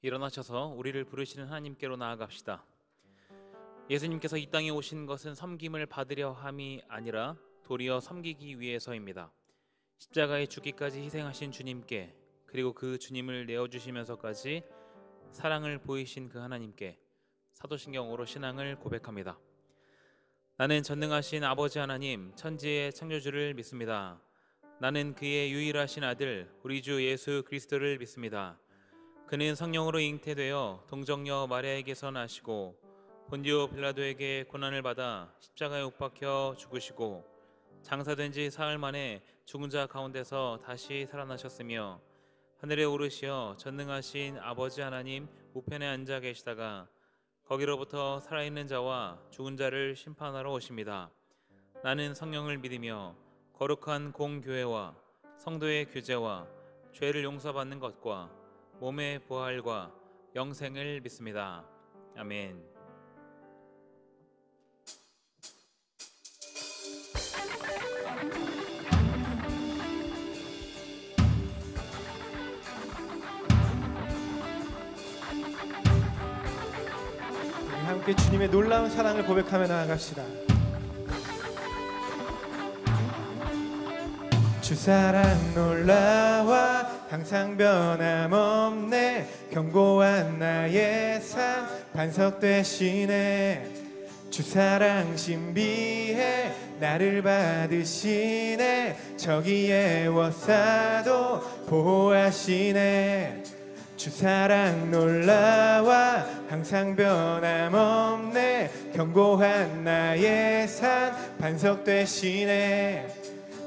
일어나셔서 우리를 부르시는 하나님께로 나아갑시다. 예수님께서 이 땅에 오신 것은 섬김을 받으려 함이 아니라 도리어 섬기기 위해서입니다. 십자가에 죽기까지 희생하신 주님께, 그리고 그 주님을 내어주시면서까지 사랑을 보이신 그 하나님께 사도신경으로 신앙을 고백합니다. 나는 전능하신 아버지 하나님, 천지의 창조주를 믿습니다. 나는 그의 유일하신 아들 우리 주 예수 그리스도를 믿습니다. 그는 성령으로 잉태되어 동정녀 마리아에게서 나시고 본디오 빌라도에게 고난을 받아 십자가에 못 박혀 죽으시고 장사된 지 사흘 만에 죽은 자 가운데서 다시 살아나셨으며 하늘에 오르시어 전능하신 아버지 하나님 우편에 앉아 계시다가 거기로부터 살아있는 자와 죽은 자를 심판하러 오십니다. 나는 성령을 믿으며 거룩한 공교회와 성도의 교제와 죄를 용서받는 것과 몸의 부활과 영생을 믿습니다. 아멘. 우리 함께 주님의 놀라운 사랑을 고백하며 나아갑시다. 주 사랑 놀라와 항상 변함없네. 견고한 나의 삶 반석 되시네. 주 사랑 신비해 나를 받으시네. 저기에 워싸도 보호하시네. 주 사랑 놀라와 항상 변함없네. 견고한 나의 삶 반석 되시네.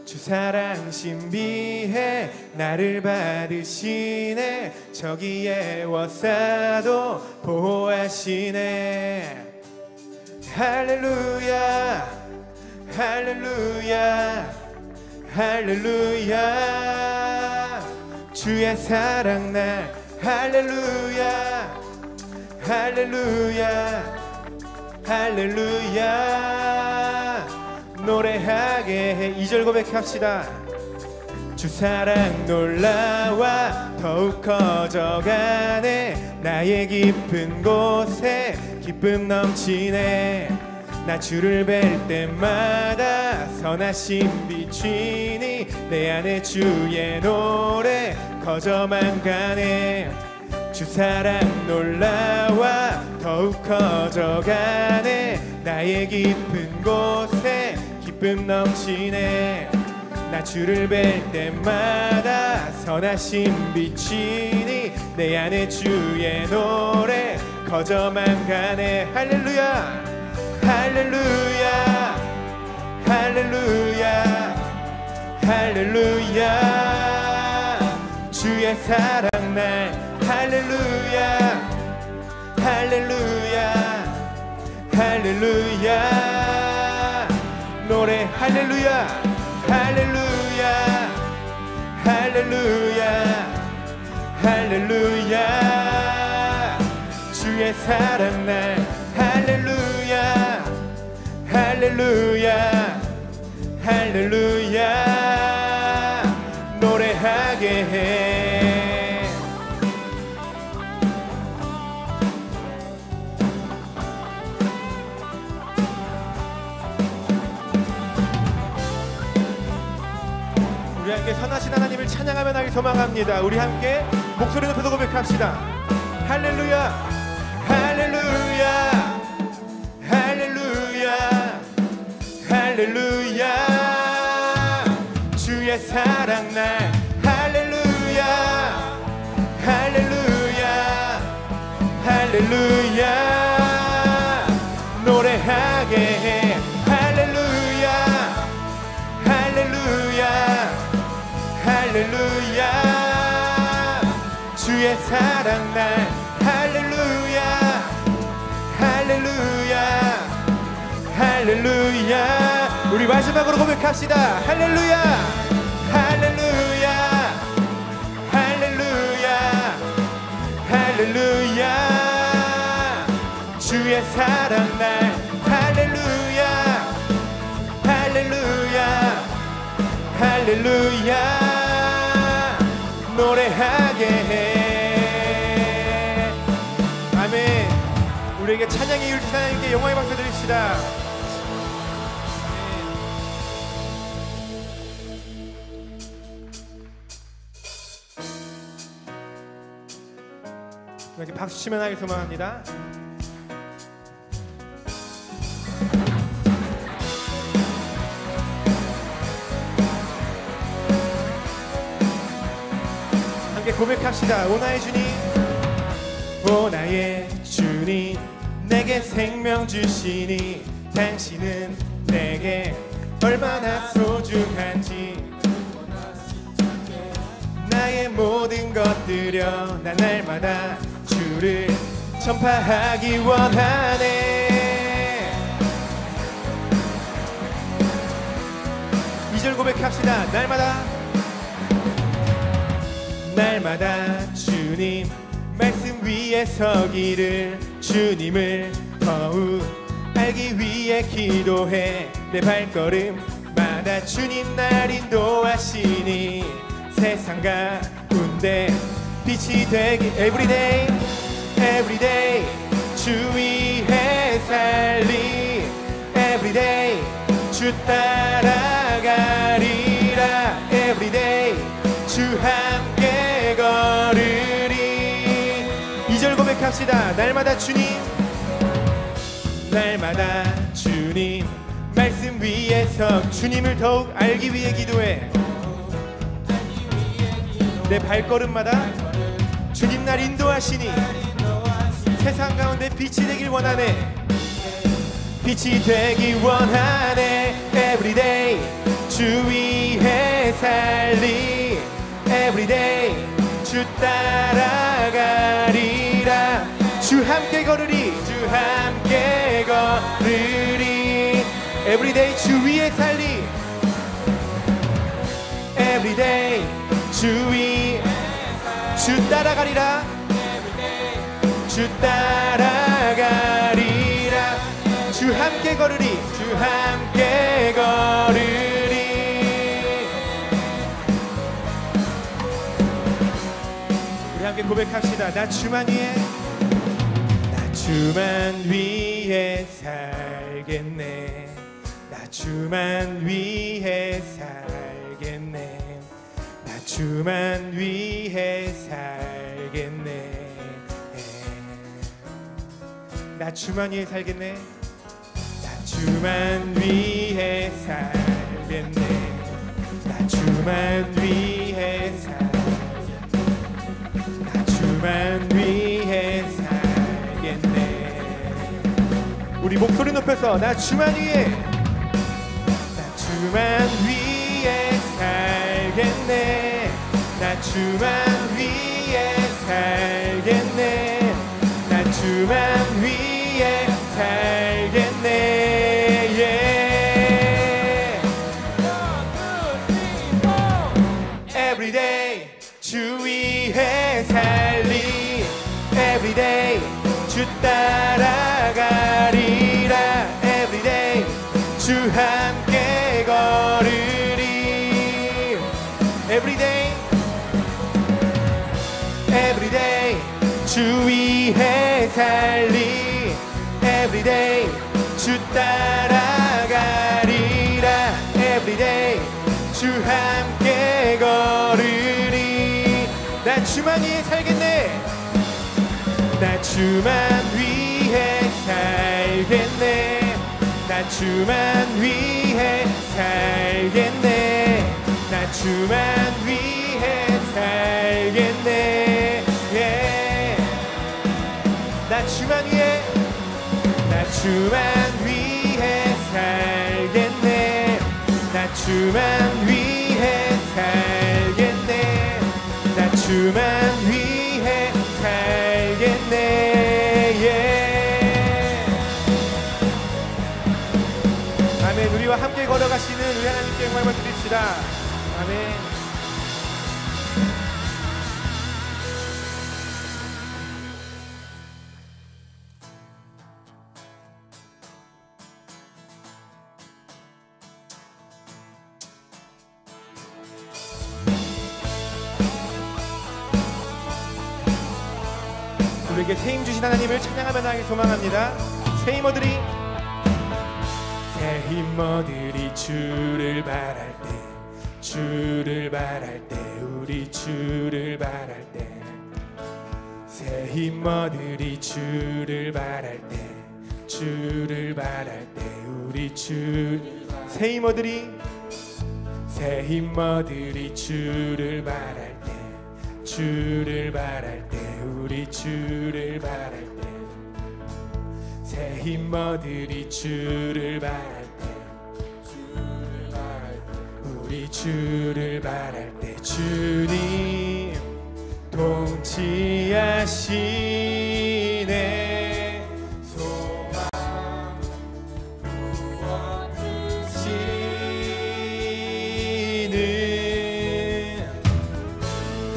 주 사랑 신비해 나를 받으시네. 저기에 워싸도 보호하시네. 할렐루야 할렐루야 할렐루야. 주의 사랑 날 할렐루야 할렐루야 할렐루야. 노래하게 해. 2절 고백합시다. 주 사랑 놀라와 더욱 커져가네. 나의 깊은 곳에 기쁨 넘치네. 나 주를 뵐 때마다 선하심 비치니 내 안에 주의 노래 커져만 가네. 주 사랑 놀라와 더욱 커져가네. 나의 깊은 곳에 기쁨 넘치네. 나 주를 뵐 때마다 선하심 비치니 내 안에 주의 노래 커져만 가네. 할렐루야 할렐루야 할렐루야 할렐루야. 주의 사랑 날 할렐루야 할렐루야 할렐루야. 노래 할렐루야 할렐루야 할렐루야 할렐루야. 주의 사랑 날 할렐루야 할렐루야 할렐루야. 노래하게 해. 우리 함께 선하신 하나님을 찬양하며 나길 소망합니다. 우리 함께 목소리 높여서 고백합시다. 할렐루야 할렐루야 할렐루야 할렐루야. 주의 사랑 날 할렐루야 할렐루야 할렐루야. 노래하게 해. 할렐루야 할렐루야 할렐루야. 주의 사랑 날 할렐루야 할렐루야 할렐루야. 우리 마지막으로 고백합시다. 할렐루야 할렐루야 할렐루야 할렐루야. 주의 사랑 날 할렐루야 할렐루야 할렐루야. 노래하게 해. 우리에게 찬양의 이유를 주신 하나님께 영광의 박수 드립시다. 이렇게 박수 치면 하길 소망합니다. 함께 고백합시다. 오 나의 주님, 오 나의 주님, 내게 생명 주시니 당신은 내게 얼마나 소중한지. 나의 모든 것 드려 난 날마다 주를 전파하기 원하네. 2절 고백합시다. 날마다 주님 말씀 위에 서기를, 주님을 더욱 알기 위해 기도해. 내 발걸음마다 주님 날 인도하시니 세상 가운데 빛이 되기. Everyday Everyday 주 위해 살리. Everyday 주 따라가리라. Everyday 주 함께 걸으리. 2절 고백합시다. 날마다 주님 말씀 위에서 주님을 더욱 알기 위해 기도해. 내 발걸음마다 주님 날 인도하시니 세상 가운데 빛이 되길 원하네. 빛이 되길 원하네. Everyday 주 위해 살리. Everyday 주 따라가리라. 주 함께 걸으리. 주 함께 걸으리. Everyday 주 위에 살리. Everyday 주 위, 주 따라가리라. 주 따라가리라. 주 함께 걸으리. 주 함께 걸으리. 우리 함께 고백합시다. 나 주만 위해 살겠네. 나 주만 위해 살겠네. 나 주만 위해 살겠네. 나 주만 위해 살겠네. 나 주만 위해 살겠네. 나 주만 위해 살겠네. 나 주만 위해 살겠네. 우리 목소리 높여서 나 주만 위해, 나 주만 위해 살겠네. 나 주만 위해 살겠네. 나 주만 위해 살겠네. yeah. Everyday 주 위해 살리. Everyday 주 따라가리라. Everyday 주 함께 걸으리. Everyday Everyday 주 위해 살리. Everyday 주 따라가리라. Everyday 주 함께 걸으리. 나 주만 위해 살겠네. 나 주만 위해 살겠네. 나 주만 위해 살겠네. 나 주만 위해 살겠네. yeah. 나 주만 위해, 나 주만 위해 살겠네. 나 주만 위해 살겠네. 나 주만 위해 살겠네. yeah. 아멘. 우리와 함께 걸어가시는 우리 하나님께 영광을 드립시다. 아멘. 우리에게 새 힘 주신 하나님을 찬양하며 나아가길 소망합니다. 새 힘어들이 주를 바랄 때, 주를 바랄 때, 우리 주를 바랄 때, 새 힘어들이 주를 바랄 때, 주를 바랄 때, 우리 새 힘어들이 주를 바랄 때, 주를 바랄 때, 우리 주를 바랄 때, 새 힘어들이 주를 바랄 때, 우리 주를 바랄 때, 주님 통치하시네, 소망 부어주시는,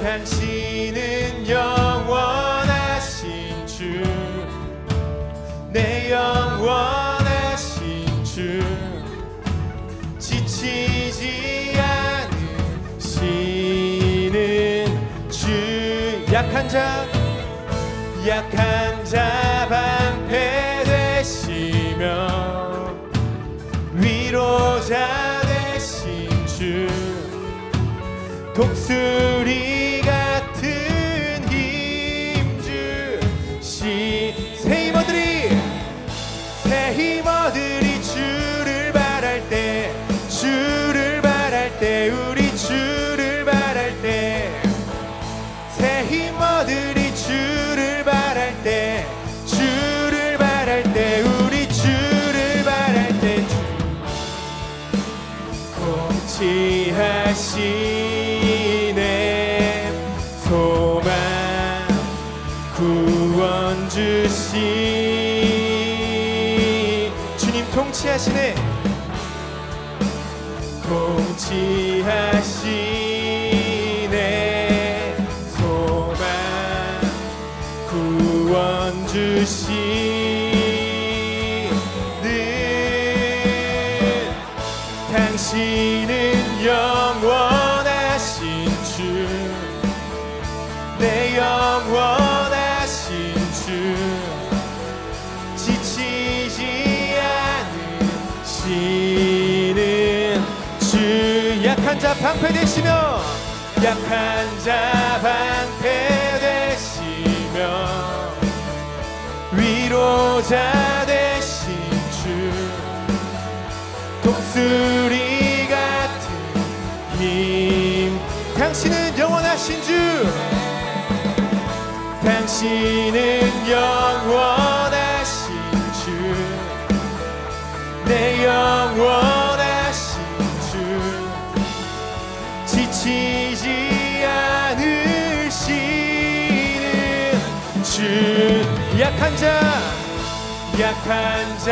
당신은 영원하신 주, 내 영원하신 주, 지치지 않으시는 주, 약한 자 방패되시며 위로자 되신 주, 독수리 같은 힘 주시, 새 힘어들이 주를 바랄 때, 주를 바랄 때, 우리 주를 바랄 때, 새 힘어들이 주를 바랄 때, 주를 바랄 때, 우리 주를 바랄 때, 통치하시네, 소망 구원 주시, 주님 통치하시네, 통치하시네, 소망 구원 주시는, 당신은 영원하신 주, 내 영원하신 주, 지치지 않으시는 주, 약한 자 방패되시며, 약한 자 방패되시며 위로자 되신 주, 독수리 같은 힘, 당신은 영원하신 주, 당신은 영원하신 주, 내 영원하신 주, 지치지 않으시는 주, 약한 자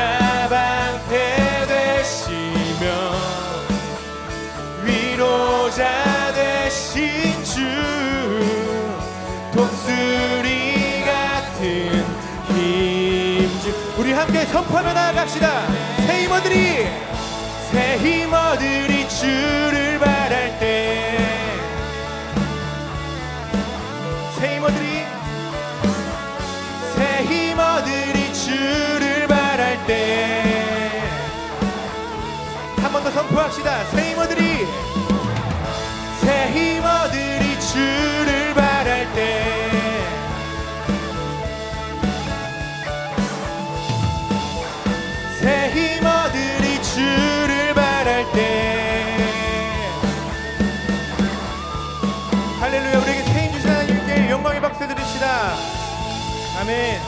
방패되시며 위로자 되신 주, 독수리 같은 힘 주, 우리 함께 선포하며 나아갑시다. 새 힘어들이 주를 바랄 때, 새 힘어들이 주를 바랄 때, 한 번 더 선포합시다. 새 힘어들이 주를 바랄 때, 새 힘어들이 주를 바랄 때, 할렐루야. 우리에게 새 힘 주신 하나님께 영광의 박수 드립시다. 아멘.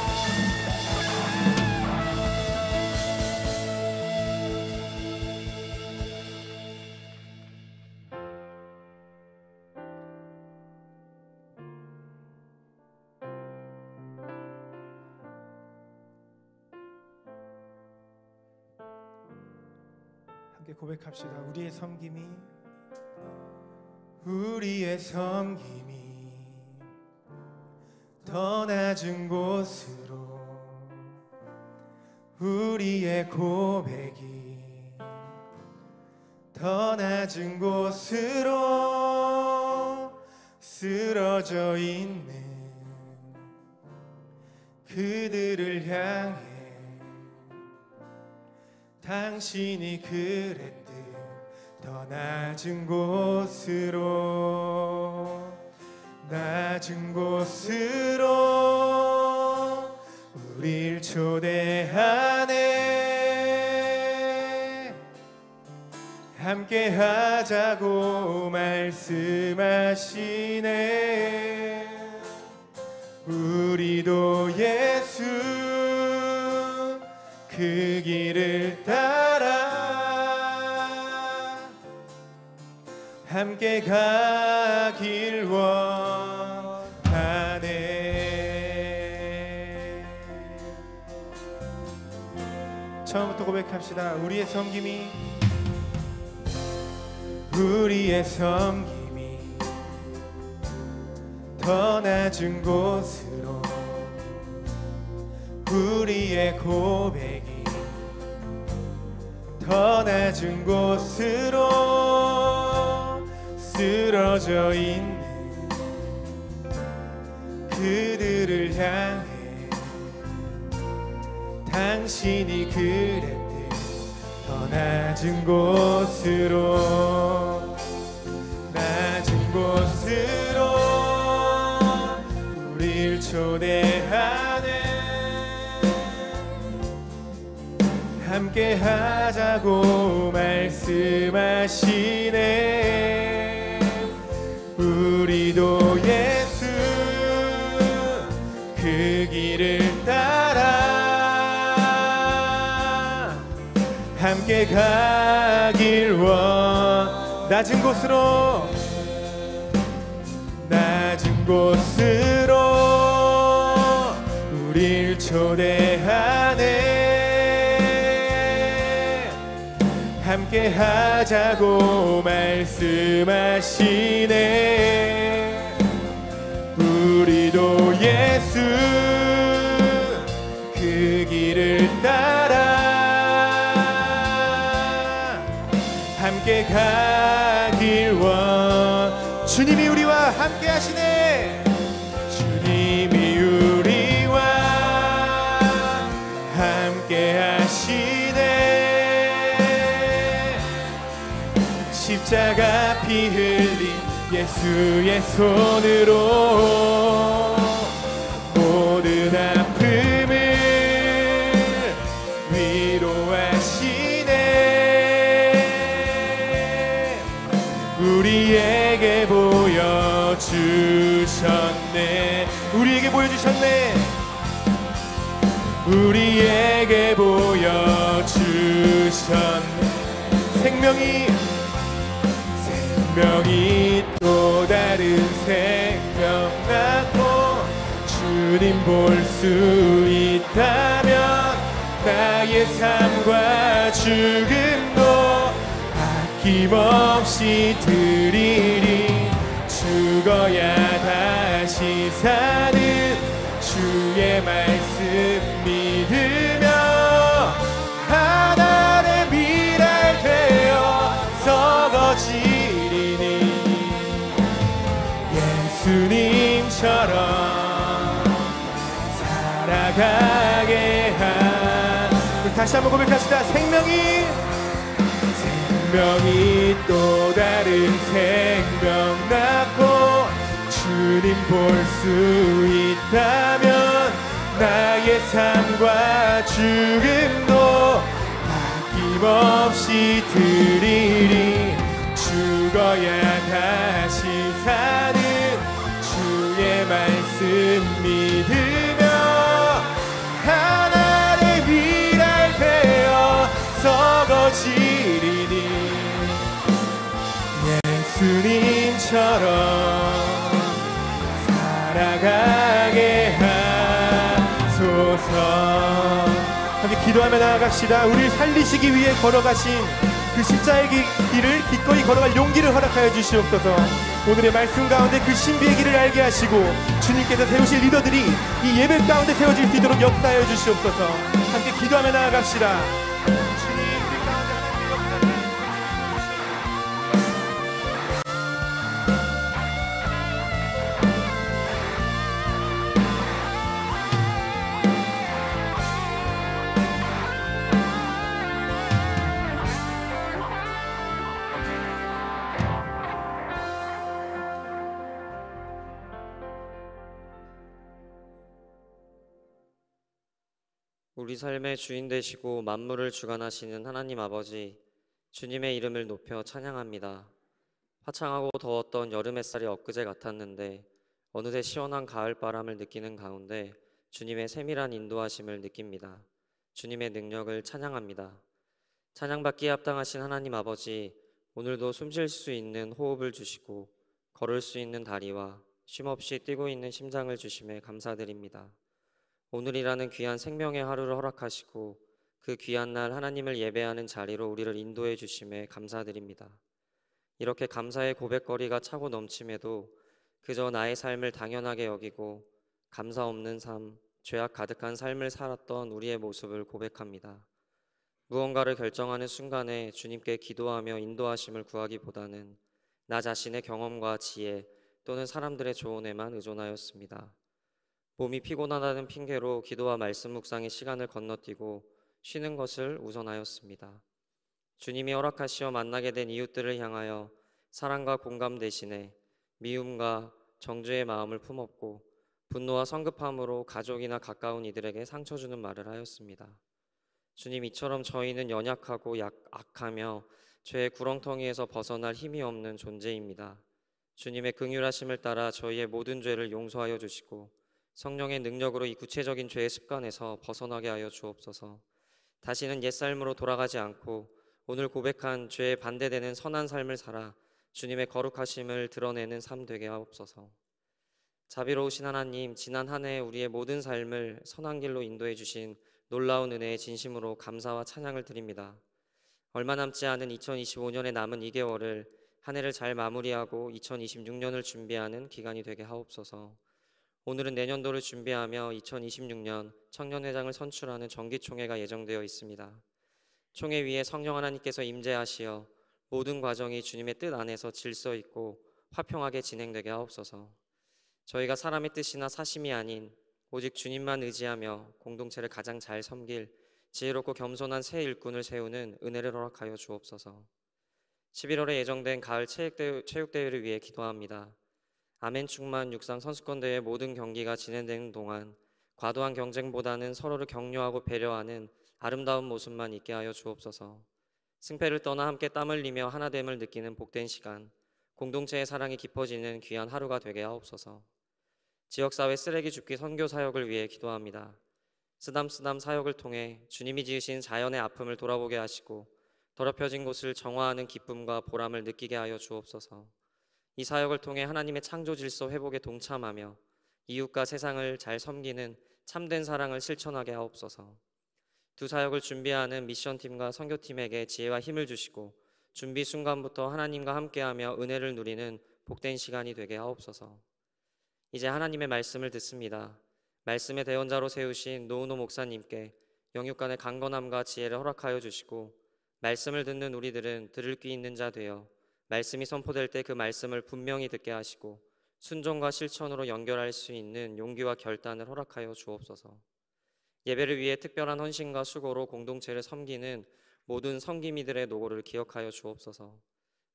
함께 고백합시다. 우리의 섬김이 더 낮은 곳으로, 우리의 고백이 더 낮은 곳으로 쓰러져 있는 그들을 향해 당신이 그랬듯 더 낮은 곳으로 우릴 초대하네. 함께 하자고 말씀하시네. 우리도 예수 그 길을 따라 함께 가길 원하네. 처음부터 고백합시다. 우리의 섬김이 더 낮은 곳으로 우리의 고백이 더 낮은 곳으로 쓰러져 있는 그들을 향해 당신이 그랬듯 더 낮은 곳으로 우릴 초대하네. 함께 하자고 말씀하시네. 우리도 예수 그 길을 따라 함께 가길 낮은 곳으로 우릴 초대하네. 함께 하자고 말씀하시네. 우리도 예수 그 길을 따라 함께 가길 주님이 우리와 함께 하시네. 주님이 우리와 함께 하시네. 십자가 피 흘린 예수의 손으로 모든 아픔을 위로하시네. 우리에게 보여주셨네. 우리에게 보여주셨네. 생명이 또 다른 생명 낳고 주님 볼 수 있다면 나의 삶과 죽음도 아낌없이 드리리. 죽어야 다시 사는 주의 말씀 믿으며 하나의 미랄 되어 거지리니 예수님처럼 살아가게 우리 다시 한번 고백합시다. 생명이 또 다른 생명 낳고 주님 볼 수 있다면 나의 삶과 죽음도 아낌없이 드리리. 죽어야 다시 사는 주의 말씀 믿으며 하나의 미랄 되어 거지리니 예수님처럼 살아가게 하소서. 함께 기도하며 나아갑시다. 우리를 살리시기 위해 걸어가신 그 십자의 길을 기꺼이 걸어갈 용기를 허락하여 주시옵소서. 오늘의 말씀 가운데 그 신비의 길을 알게 하시고 주님께서 세우실 리더들이 이 예배 가운데 세워질 수 있도록 역사하여 주시옵소서. 함께 기도하며 나아갑시다. 우리 삶의 주인 되시고 만물을 주관하시는 하나님 아버지, 주님의 이름을 높여 찬양합니다. 화창하고 더웠던 여름 햇살이 엊그제 같았는데 어느새 시원한 가을 바람을 느끼는 가운데 주님의 세밀한 인도하심을 느낍니다. 주님의 능력을 찬양합니다. 찬양받기에 합당하신 하나님 아버지, 오늘도 숨쉴 수 있는 호흡을 주시고 걸을 수 있는 다리와 쉼없이 뛰고 있는 심장을 주심에 감사드립니다. 오늘이라는 귀한 생명의 하루를 허락하시고 그 귀한 날 하나님을 예배하는 자리로 우리를 인도해 주심에 감사드립니다. 이렇게 감사의 고백거리가 차고 넘침에도 그저 나의 삶을 당연하게 여기고 감사 없는 삶, 죄악 가득한 삶을 살았던 우리의 모습을 고백합니다. 무언가를 결정하는 순간에 주님께 기도하며 인도하심을 구하기보다는 나 자신의 경험과 지혜 또는 사람들의 조언에만 의존하였습니다. 몸이 피곤하다는 핑계로 기도와 말씀 묵상의 시간을 건너뛰고 쉬는 것을 우선하였습니다. 주님이 허락하시어 만나게 된 이웃들을 향하여 사랑과 공감 대신에 미움과 정죄의 마음을 품었고 분노와 성급함으로 가족이나 가까운 이들에게 상처 주는 말을 하였습니다. 주님, 이처럼 저희는 연약하고 악하며 죄의 구렁텅이에서 벗어날 힘이 없는 존재입니다. 주님의 긍휼하심을 따라 저희의 모든 죄를 용서하여 주시고 성령의 능력으로 이 구체적인 죄의 습관에서 벗어나게 하여 주옵소서. 다시는 옛삶으로 돌아가지 않고 오늘 고백한 죄에 반대되는 선한 삶을 살아 주님의 거룩하심을 드러내는 삶 되게 하옵소서. 자비로우신 하나님, 지난 한 해 우리의 모든 삶을 선한 길로 인도해 주신 놀라운 은혜에 진심으로 감사와 찬양을 드립니다. 얼마 남지 않은 2025년의 남은 2개월을 한 해를 잘 마무리하고 2026년을 준비하는 기간이 되게 하옵소서. 오늘은 내년도를 준비하며 2026년 청년회장을 선출하는 정기총회가 예정되어 있습니다. 총회 위에 성령 하나님께서 임재하시어 모든 과정이 주님의 뜻 안에서 질서 있고 화평하게 진행되게 하옵소서. 저희가 사람의 뜻이나 사심이 아닌 오직 주님만 의지하며 공동체를 가장 잘 섬길 지혜롭고 겸손한 새 일꾼을 세우는 은혜를 허락하여 주옵소서. 11월에 예정된 가을 체육대회를 위해 기도합니다. 아멘 충만 육상 선수권대회 모든 경기가 진행되는 동안 과도한 경쟁보다는 서로를 격려하고 배려하는 아름다운 모습만 있게 하여 주옵소서. 승패를 떠나 함께 땀 흘리며 하나됨을 느끼는 복된 시간, 공동체의 사랑이 깊어지는 귀한 하루가 되게 하옵소서. 지역사회 쓰레기 줍기 선교 사역을 위해 기도합니다. 쓰담쓰담 사역을 통해 주님이 지으신 자연의 아픔을 돌아보게 하시고 더럽혀진 곳을 정화하는 기쁨과 보람을 느끼게 하여 주옵소서. 이 사역을 통해 하나님의 창조 질서 회복에 동참하며 이웃과 세상을 잘 섬기는 참된 사랑을 실천하게 하옵소서. 두 사역을 준비하는 미션팀과 선교팀에게 지혜와 힘을 주시고 준비 순간부터 하나님과 함께하며 은혜를 누리는 복된 시간이 되게 하옵소서. 이제 하나님의 말씀을 듣습니다. 말씀의 대언자로 세우신 노은호 목사님께 영육간의 강건함과 지혜를 허락하여 주시고 말씀을 듣는 우리들은 들을 귀 있는 자 되어 말씀이 선포될 때 그 말씀을 분명히 듣게 하시고 순종과 실천으로 연결할 수 있는 용기와 결단을 허락하여 주옵소서. 예배를 위해 특별한 헌신과 수고로 공동체를 섬기는 모든 섬김이들의 노고를 기억하여 주옵소서.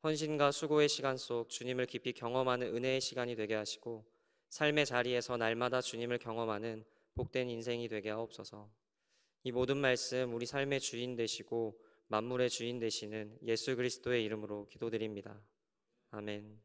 헌신과 수고의 시간 속 주님을 깊이 경험하는 은혜의 시간이 되게 하시고 삶의 자리에서 날마다 주님을 경험하는 복된 인생이 되게 하옵소서. 이 모든 말씀 우리 삶의 주인 되시고 만물의 주인 되시는 예수 그리스도의 이름으로 기도드립니다. 아멘.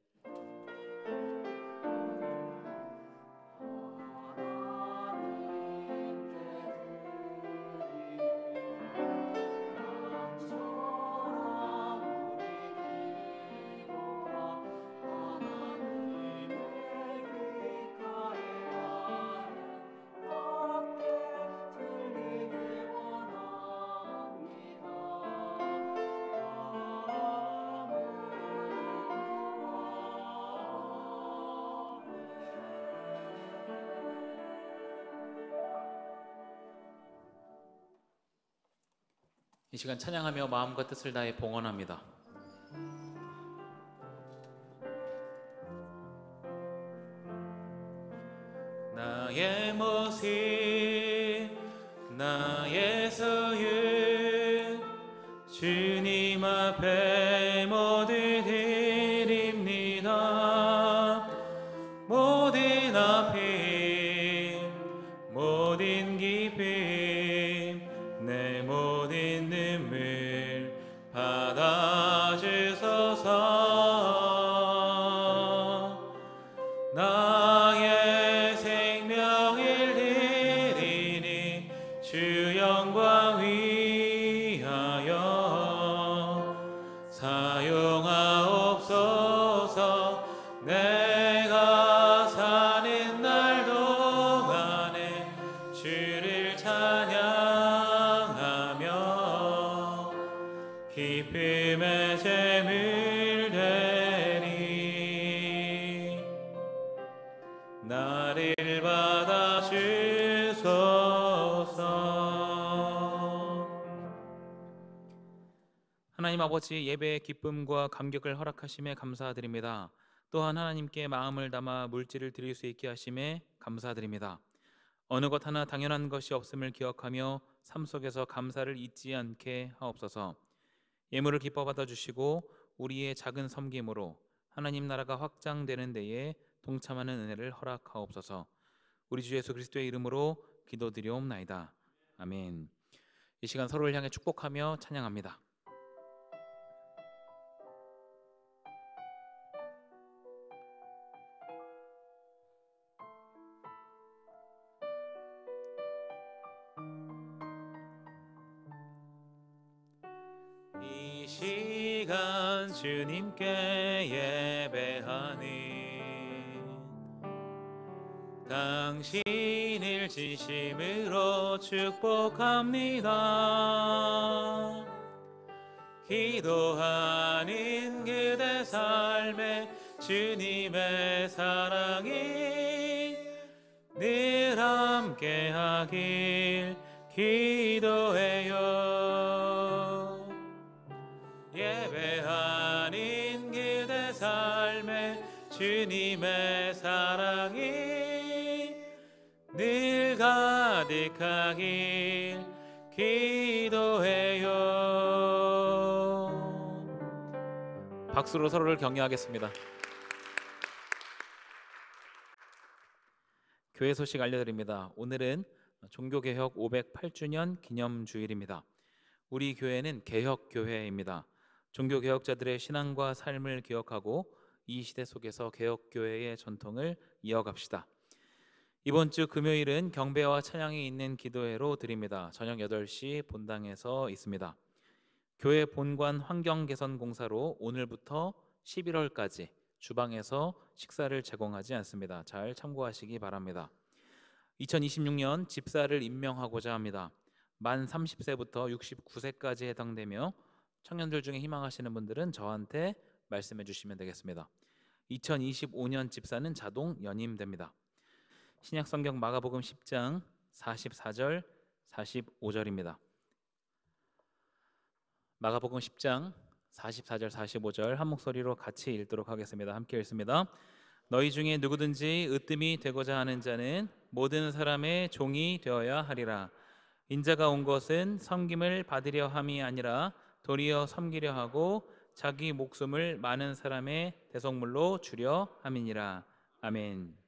이 시간 찬양하며 마음과 뜻을 다해 봉헌합니다. 나의 모습, 나의 소유, 주님 앞에 모두 드립니다. 모든 아픔, 모든 기쁨 주를 찬양하며 기쁨의 제물 되리. 나를 받아 주소서. 하나님 아버지, 예배의 기쁨과 감격을 허락하심에 감사드립니다. 또한 하나님께 마음을 담아 물질을 드릴 수 있게 하심에 감사드립니다. 어느 것 하나 당연한 것이 없음을 기억하며 삶 속에서 감사를 잊지 않게 하옵소서. 예물을 기뻐 받아주시고 우리의 작은 섬김으로 하나님 나라가 확장되는 데에 동참하는 은혜를 허락하옵소서. 우리 주 예수 그리스도의 이름으로 기도드리옵나이다. 아멘. 이 시간 서로를 향해 축복하며 찬양합니다. 이 시간 주님께 예배하니 당신을 진심으로 축복합니다. 기도하는 그대 삶에 주님의 사랑이 늘 함께하길 기도해요. 예배하는 그대 삶에 주님의 사랑이 늘 가득하길 기도해요. 박수로 서로를 격려하겠습니다. 교회 소식 알려드립니다. 오늘은 종교개혁 508주년 기념주일입니다. 우리 교회는 개혁교회입니다. 종교개혁자들의 신앙과 삶을 기억하고 이 시대 속에서 개혁교회의 전통을 이어갑시다. 이번 주 금요일은 경배와 찬양이 있는 기도회로 드립니다. 저녁 8시 본당에서 있습니다. 교회 본관 환경개선공사로 오늘부터 11월까지 주방에서 식사를 제공하지 않습니다. 잘 참고하시기 바랍니다. 2026년 집사를 임명하고자 합니다. 만 30세부터 69세까지 해당되며 청년들 중에 희망하시는 분들은 저한테 말씀해 주시면 되겠습니다. 2025년 집사는 자동 연임됩니다. 신약성경 마가복음 10장 44절 45절입니다. 마가복음 10장 44절 45절 한 목소리로 같이 읽도록 하겠습니다. 함께 읽습니다. 너희 중에 누구든지 으뜸이 되고자 하는 자는 모든 사람의 종이 되어야 하리라. 인자가 온 것은 섬김을 받으려 함이 아니라 도리어 섬기려 하고 자기 목숨을 많은 사람의 대속물로 주려 함이니라. 아멘.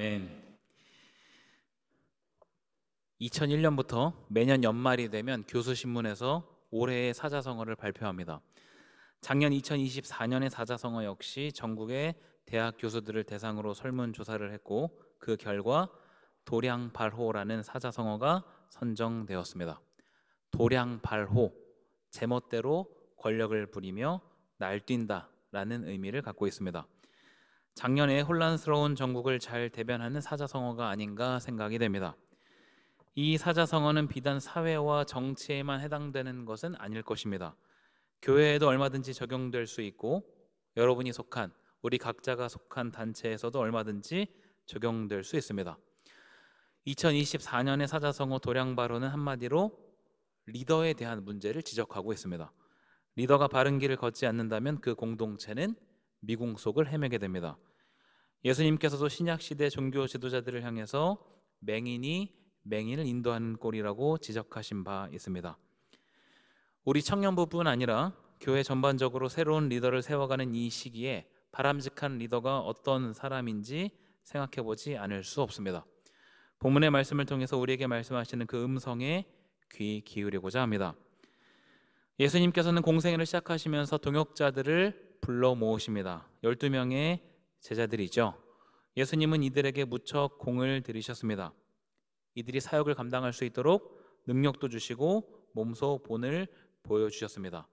아멘. 2001년부터 매년 연말이 되면 교수신문에서 올해의 사자성어를 발표합니다. 작년 2024년의 사자성어 역시 전국의 대학 교수들을 대상으로 설문조사를 했고 그 결과 도량발호라는 사자성어가 선정되었습니다. 도량발호, 제멋대로 권력을 부리며 날뛴다라는 의미를 갖고 있습니다. 작년에 혼란스러운 전국을 잘 대변하는 사자성어가 아닌가 생각이 됩니다. 이 사자성어는 비단 사회와 정치에만 해당되는 것은 아닐 것입니다. 교회에도 얼마든지 적용될 수 있고 여러분이 속한, 우리 각자가 속한 단체에서도 얼마든지 적용될 수 있습니다. 2024년의 사자성어 도량발호는 한마디로 리더에 대한 문제를 지적하고 있습니다. 리더가 바른 길을 걷지 않는다면 그 공동체는 미궁 속을 헤매게 됩니다. 예수님께서도 신약시대 종교 지도자들을 향해서 맹인이 맹인을 인도하는 꼴이라고 지적하신 바 있습니다. 우리 청년부뿐 아니라 교회 전반적으로 새로운 리더를 세워가는 이 시기에 바람직한 리더가 어떤 사람인지 생각해보지 않을 수 없습니다. 본문의 말씀을 통해서 우리에게 말씀하시는 그 음성에 귀 기울이고자 합니다. 예수님께서는 공생애를 시작하시면서 동역자들을 불러 모으십니다. 12명의 제자들이죠. 예수님은 이들에게 무척 공을 들이셨습니다. 이들이 사역을 감당할 수 있도록 능력도 주시고 몸소 본을 보여주셨습니다.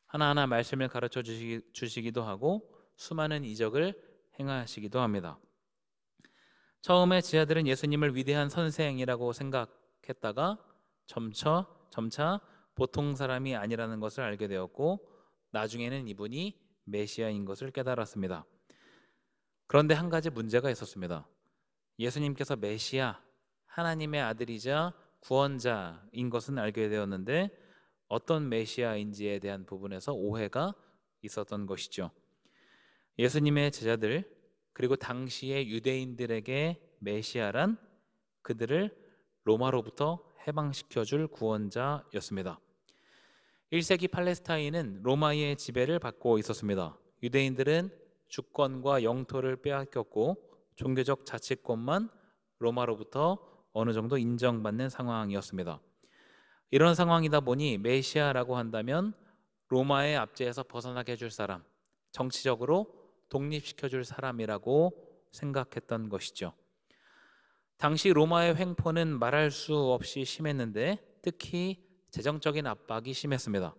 하나하나 말씀을 가르쳐 주시기도 하고 수많은 이적을 행하시기도 합니다. 처음에 제자들은 예수님을 위대한 선생이라고 생각했다가 점차 보통 사람이 아니라는 것을 알게 되었고 나중에는 이분이 메시아인 것을 깨달았습니다. 그런데 한 가지 문제가 있었습니다. 예수님께서 메시아, 하나님의 아들이자 구원자인 것은 알게 되었는데 어떤 메시아인지에 대한 부분에서 오해가 있었던 것이죠. 예수님의 제자들 그리고 당시의 유대인들에게 메시아란 그들을 로마로부터 해방시켜줄 구원자였습니다. 1세기 팔레스타인은 로마의 지배를 받고 있었습니다. 유대인들은 주권과 영토를 빼앗겼고 종교적 자치권만 로마로부터 어느 정도 인정받는 상황이었습니다. 이런 상황이다 보니 메시아라고 한다면 로마의 압제에서 벗어나게 해줄 사람, 정치적으로 독립시켜줄 사람이라고 생각했던 것이죠. 당시 로마의 횡포는 말할 수 없이 심했는데 특히 재정적인 압박이 심했습니다.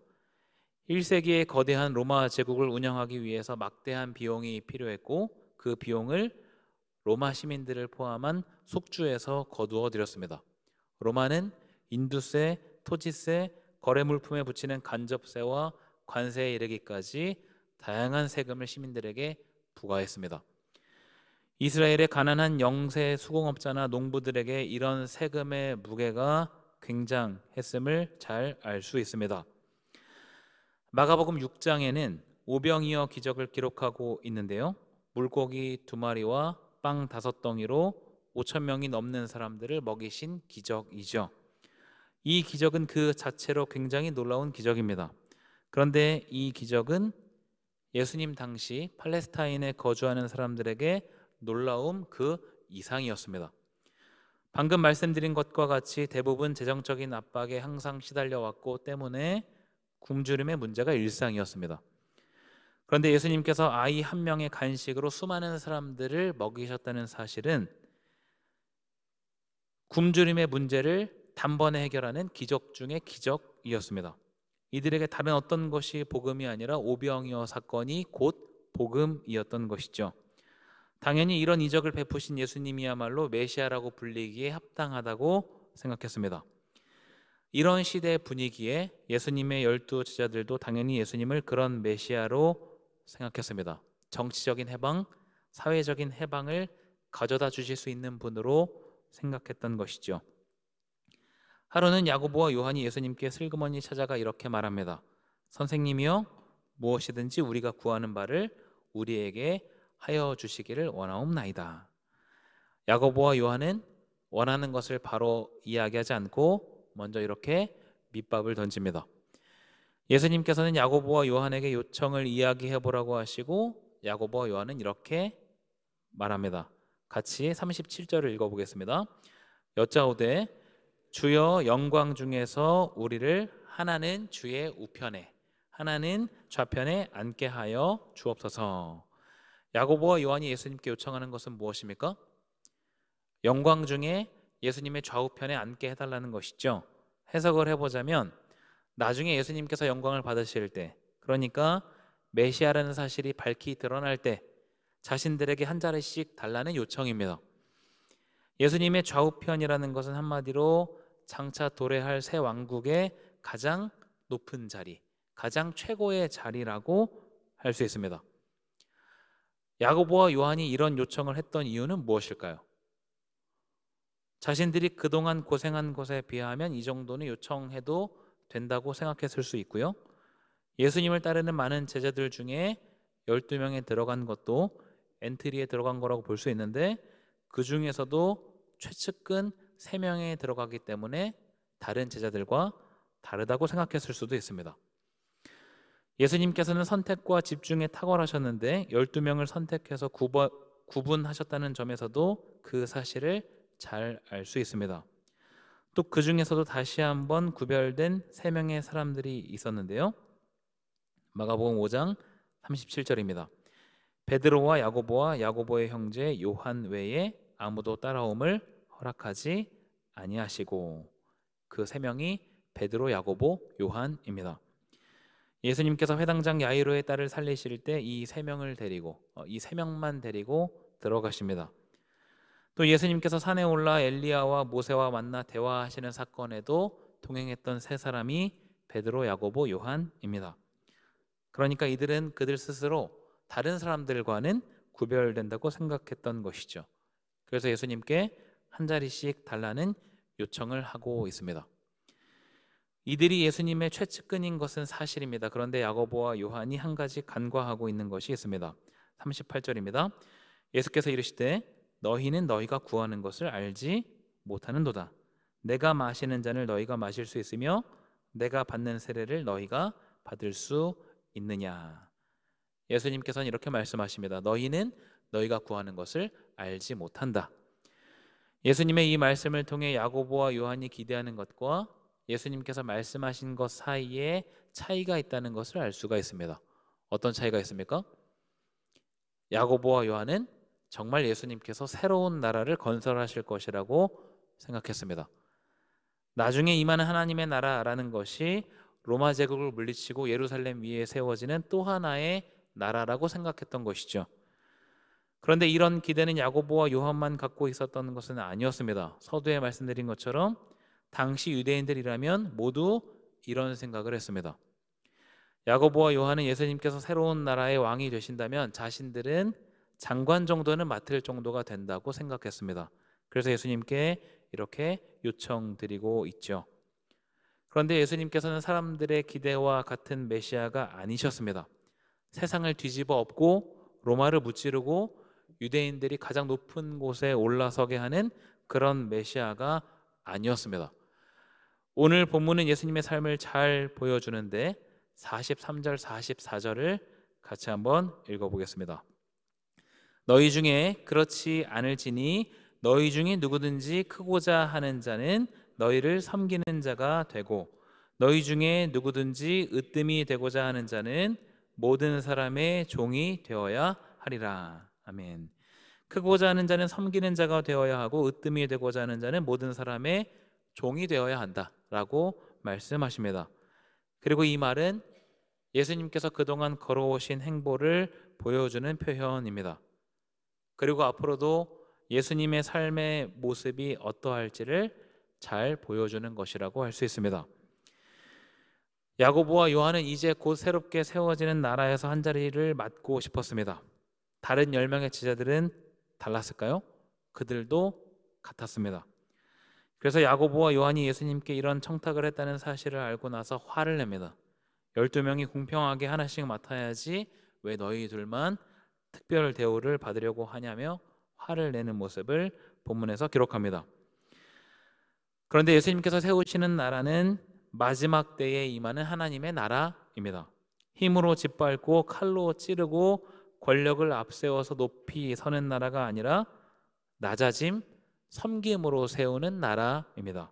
1세기의 거대한 로마 제국을 운영하기 위해서 막대한 비용이 필요했고 그 비용을 로마 시민들을 포함한 속주에서 거두어 들였습니다. 로마는 인두세, 토지세, 거래 물품에 붙이는 간접세와 관세에 이르기까지 다양한 세금을 시민들에게 부과했습니다. 이스라엘의 가난한 영세 수공업자나 농부들에게 이런 세금의 무게가 굉장했음을 잘 알 수 있습니다. 마가복음 6장에는 오병이어 기적을 기록하고 있는데요. 물고기 2마리와 빵 5덩이로 5,000명이 넘는 사람들을 먹이신 기적이죠. 이 기적은 그 자체로 굉장히 놀라운 기적입니다. 그런데 이 기적은 예수님 당시 팔레스타인에 거주하는 사람들에게 놀라움 그 이상이었습니다. 방금 말씀드린 것과 같이 대부분 재정적인 압박에 항상 시달려 왔고 때문에 굶주림의 문제가 일상이었습니다. 그런데 예수님께서 아이 한 명의 간식으로 수많은 사람들을 먹이셨다는 사실은 굶주림의 문제를 단번에 해결하는 기적 중의 기적이었습니다. 이들에게 다른 어떤 것이 복음이 아니라 오병이어 사건이 곧 복음이었던 것이죠. 당연히 이런 이적을 베푸신 예수님이야말로 메시아라고 불리기에 합당하다고 생각했습니다. 이런 시대 분위기에 예수님의 12 제자들도 당연히 예수님을 그런 메시아로 생각했습니다. 정치적인 해방, 사회적인 해방을 가져다 주실 수 있는 분으로 생각했던 것이죠. 하루는 야고보와 요한이 예수님께 슬그머니 찾아가 이렇게 말합니다. 선생님이여, 무엇이든지 우리가 구하는 바를 우리에게 하여 주시기를 원하옵나이다. 야고보와 요한은 원하는 것을 바로 이야기하지 않고 먼저 이렇게 밑밥을 던집니다. 예수님께서는 야고보와 요한에게 요청을 이야기해 보라고 하시고 야고보와 요한은 이렇게 말합니다. 같이 37절을 읽어보겠습니다. 여짜오되 주여 영광 중에서 우리를 하나는 주의 우편에 하나는 좌편에 앉게 하여 주옵소서. 야고보와 요한이 예수님께 요청하는 것은 무엇입니까? 영광 중에 예수님의 좌우편에 앉게 해달라는 것이죠. 해석을 해보자면 나중에 예수님께서 영광을 받으실 때, 그러니까 메시아라는 사실이 밝히 드러날 때 자신들에게 한 자리씩 달라는 요청입니다. 예수님의 좌우편이라는 것은 한마디로 장차 도래할 새 왕국의 가장 높은 자리, 가장 최고의 자리라고 할 수 있습니다. 야고보와 요한이 이런 요청을 했던 이유는 무엇일까요? 자신들이 그동안 고생한 것에 비하면 이 정도는 요청해도 된다고 생각했을 수 있고요. 예수님을 따르는 많은 제자들 중에 12명에 들어간 것도 엔트리에 들어간 거라고 볼 수 있는데 그 중에서도 최측근 3명에 들어가기 때문에 다른 제자들과 다르다고 생각했을 수도 있습니다. 예수님께서는 선택과 집중에 탁월하셨는데 12명을 선택해서 구분하셨다는 점에서도 그 사실을 잘 알 수 있습니다. 또 그 중에서도 다시 한번 구별된 3명의 사람들이 있었는데요. 마가복음 5장 37절입니다. 베드로와 야고보와 야고보의 형제 요한 외에 아무도 따라옴을 허락하지 아니하시고, 그 3명이 베드로, 야고보, 요한입니다. 예수님께서 회당장 야이로의 딸을 살리실 때 이 3명을 데리고 이 3명만 데리고 들어가십니다. 또 예수님께서 산에 올라 엘리야와 모세와 만나 대화하시는 사건에도 동행했던 3사람이 베드로, 야고보, 요한입니다. 그러니까 이들은 그들 스스로 다른 사람들과는 구별된다고 생각했던 것이죠. 그래서 예수님께 한 자리씩 달라는 요청을 하고 있습니다. 이들이 예수님의 최측근인 것은 사실입니다. 그런데 야고보와 요한이 한 가지 간과하고 있는 것이 있습니다. 38절입니다. 예수께서 이르시되 너희는 너희가 구하는 것을 알지 못하는도다. 내가 마시는 잔을 너희가 마실 수 있으며 내가 받는 세례를 너희가 받을 수 있느냐. 예수님께서는 이렇게 말씀하십니다. 너희는 너희가 구하는 것을 알지 못한다. 예수님의 이 말씀을 통해 야고보와 요한이 기대하는 것과 예수님께서 말씀하신 것 사이에 차이가 있다는 것을 알 수가 있습니다. 어떤 차이가 있습니까? 야고보와 요한은 정말 예수님께서 새로운 나라를 건설하실 것이라고 생각했습니다. 나중에 임하는 하나님의 나라라는 것이 로마 제국을 물리치고 예루살렘 위에 세워지는 또 하나의 나라라고 생각했던 것이죠. 그런데 이런 기대는 야고보와 요한만 갖고 있었던 것은 아니었습니다. 서두에 말씀드린 것처럼 당시 유대인들이라면 모두 이런 생각을 했습니다. 야고보와 요한은 예수님께서 새로운 나라의 왕이 되신다면 자신들은 장관 정도는 맡을 정도가 된다고 생각했습니다. 그래서 예수님께 이렇게 요청드리고 있죠. 그런데 예수님께서는 사람들의 기대와 같은 메시아가 아니셨습니다. 세상을 뒤집어 엎고 로마를 무찌르고 유대인들이 가장 높은 곳에 올라서게 하는 그런 메시아가 아니었습니다. 오늘 본문은 예수님의 삶을 잘 보여주는데 43절 44절을 같이 한번 읽어보겠습니다. 너희 중에 그렇지 않을지니 너희 중에 누구든지 크고자 하는 자는 너희를 섬기는 자가 되고 너희 중에 누구든지 으뜸이 되고자 하는 자는 모든 사람의 종이 되어야 하리라. 아멘. 크고자 하는 자는 섬기는 자가 되어야 하고 으뜸이 되고자 하는 자는 모든 사람의 종이 되어야 한다라고 말씀하십니다. 그리고 이 말은 예수님께서 그동안 걸어오신 행보를 보여주는 표현입니다. 그리고 앞으로도 예수님의 삶의 모습이 어떠할지를 잘 보여주는 것이라고 할 수 있습니다. 야고보와 요한은 이제 곧 새롭게 세워지는 나라에서 한 자리를 맡고 싶었습니다. 다른 10명의 제자들은 달랐을까요? 그들도 같았습니다. 그래서 야고보와 요한이 예수님께 이런 청탁을 했다는 사실을 알고 나서 화를 냅니다. 12명이 공평하게 하나씩 맡아야지 왜 너희 둘만 특별 대우를 받으려고 하냐며 화를 내는 모습을 본문에서 기록합니다. 그런데 예수님께서 세우시는 나라는 마지막 때에 임하는 하나님의 나라입니다. 힘으로 짓밟고 칼로 찌르고 권력을 앞세워서 높이 서는 나라가 아니라 낮아짐, 섬김으로 세우는 나라입니다.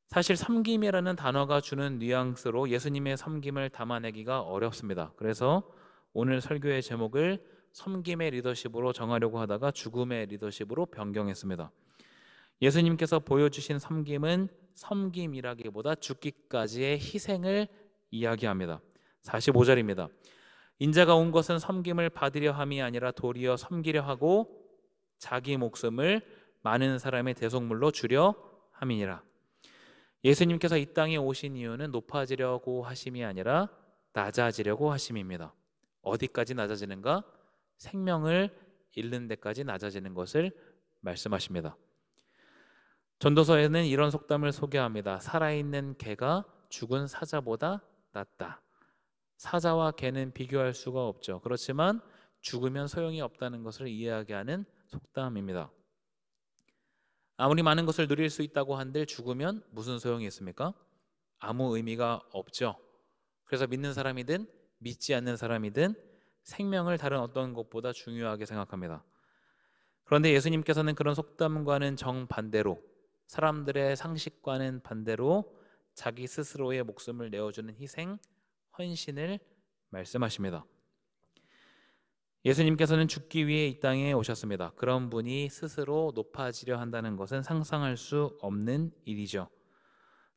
사실 섬김이라는 단어가 주는 뉘앙스로 예수님의 섬김을 담아내기가 어렵습니다. 그래서 오늘 설교의 제목을 섬김의 리더십으로 정하려고 하다가 죽음의 리더십으로 변경했습니다. 예수님께서 보여주신 섬김은 섬김이라기보다 죽기까지의 희생을 이야기합니다. 45절입니다. 인자가 온 것은 섬김을 받으려 함이 아니라 도리어 섬기려 하고 자기 목숨을 많은 사람의 대속물로 주려 함이니라. 예수님께서 이 땅에 오신 이유는 높아지려고 하심이 아니라 낮아지려고 하심입니다. 어디까지 낮아지는가? 생명을 잃는 데까지 낮아지는 것을 말씀하십니다. 전도서에는 이런 속담을 소개합니다. 살아있는 개가 죽은 사자보다 낫다. 사자와 개는 비교할 수가 없죠. 그렇지만 죽으면 소용이 없다는 것을 이야기하는 속담입니다. 아무리 많은 것을 누릴 수 있다고 한들 죽으면 무슨 소용이 있습니까? 아무 의미가 없죠. 그래서 믿는 사람이든 믿지 않는 사람이든 생명을 다른 어떤 것보다 중요하게 생각합니다. 그런데 예수님께서는 그런 속담과는 정반대로, 사람들의 상식과는 반대로 자기 스스로의 목숨을 내어주는 희생, 헌신을 말씀하십니다. 예수님께서는 죽기 위해 이 땅에 오셨습니다. 그런 분이 스스로 높아지려 한다는 것은 상상할 수 없는 일이죠.